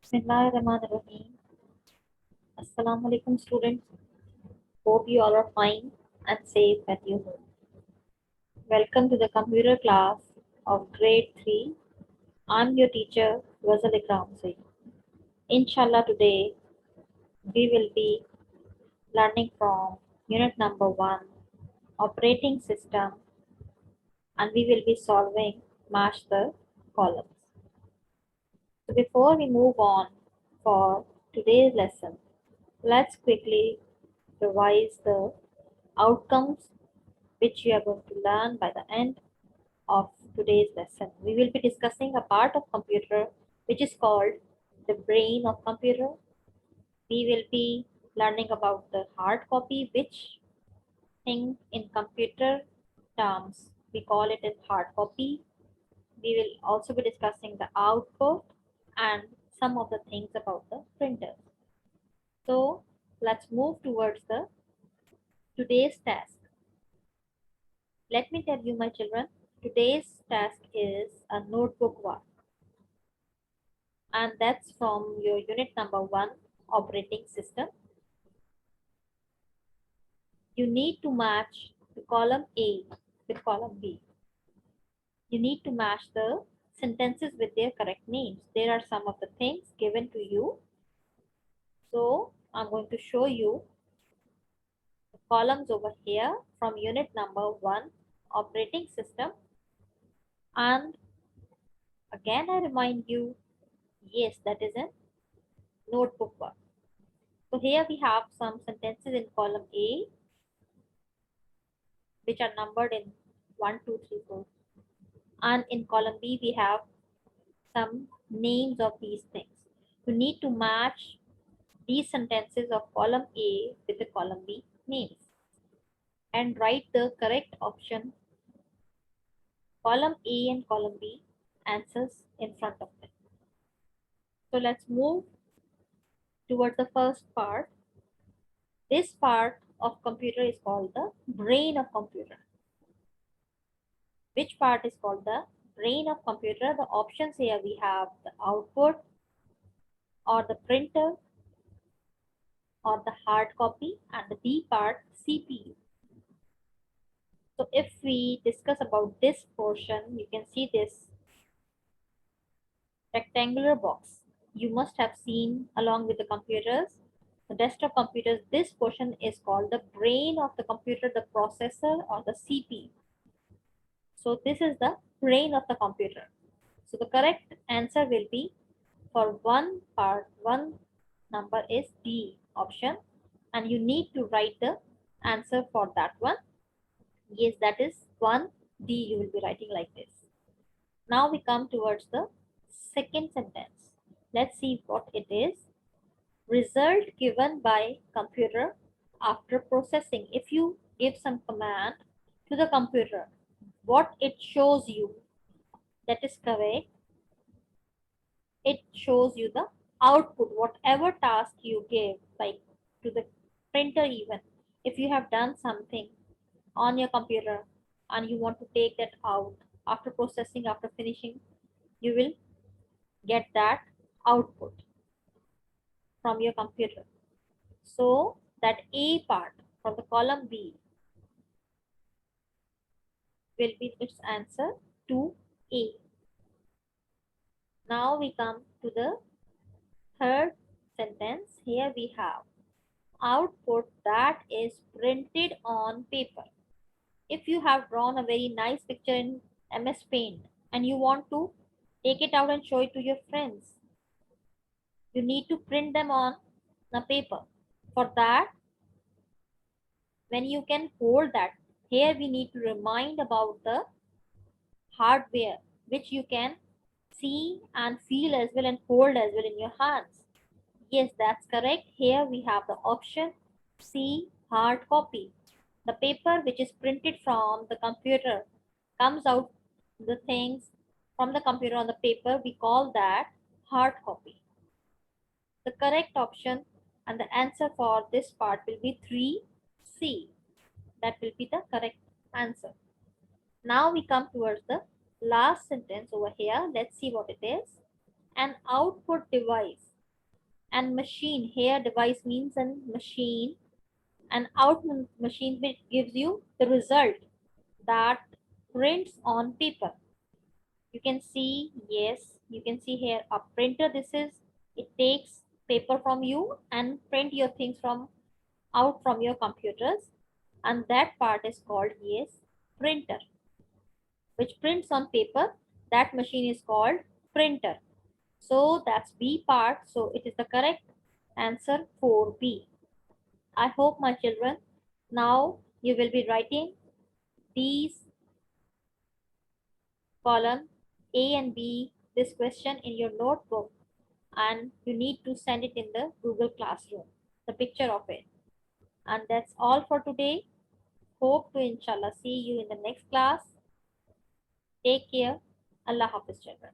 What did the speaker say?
Bismillahirrahmanirrahim. Assalamu alaikum students. Hope you all are fine and safe at your home. Welcome to the computer class of grade 3. I'm your teacher Ghazal Ikram Saeed. Inshallah today we will be learning from unit number 1 operating system and we will be solving match the columns. So before we move on for today's lesson, let's quickly revise the outcomes which we are going to learn by the end of today's lesson. We will be discussing a part of computer which is called the brain of computer. We will be learning about the hard copy, which thing in computer terms we call it as hard copy. We will also be discussing the output and some of the things about the printer. So let's move towards the today's task. Let me tell you, my children, today's task is a notebook work, and that's from your unit number 1 operating system. You need to match the column A with column B. You need to match the sentences with their correct names. There are some of the things given to you. So I'm going to show you the columns over here from unit number 1 operating system. And again, I remind you, yes, that is a notebook work. So here we have some sentences in column A, which are numbered in 1, 2, 3, 4. And in column B, we have some names of these things. You need to match these sentences of column A with the column B names and write the correct option, column A and column B answers in front of them. So let's move towards the first part. This part of computer is called the brain of computer. Which part is called the brain of computer? The options here we have the output or the printer or the hard copy, and the B part CPU. So if we discuss about this portion, you can see this rectangular box. You must have seen along with the computers, the desktop computers, this portion is called the brain of the computer, the processor or the CPU. So this is the brain of the computer. So the correct answer will be for one number is D option, and you need to write the answer for that one. Yes, that is 1D. You will be writing like this. Now we come towards the second sentence. Let's see what it is. Result given by computer after processing. If you give some command to the computer, what it shows you, that is correct. It shows you the output, whatever task you give, like to the printer even. If you have done something on your computer and you want to take that out after processing, after finishing, you will get that output from your computer. So that A part from the column B will be its answer to A. Now we come to the third sentence. Here we have output that is printed on paper. If you have drawn a very nice picture in MS Paint and you want to take it out and show it to your friends, you need to print them on the paper. For that, when you can hold that, here we need to remind about the hardware which you can see and feel as well and hold as well in your hands. Yes, that's correct. Here we have the option C, hard copy. The paper which is printed from the computer comes out the things from the computer on the paper, we call that hard copy. The correct option and the answer for this part will be 3C. That will be the correct answer. Now we come towards the last sentence over here. Let's see what it is. An output device And machine, here device means a machine, and out machine which gives you the result that prints on paper. You can see, yes, you can see here a printer. This is, it takes paper from you and print your things from out from your computers, and that part is called, yes, printer, which prints on paper. That machine is called printer. So that's B part. So it is the correct answer for B. I hope, my children, now you will be writing these column A and B, this question in your notebook, and you need to send it in the Google Classroom, the picture of it. And that's all for today. Hope to inshallah see you in the next class. Take care. Allah Hafiz, children.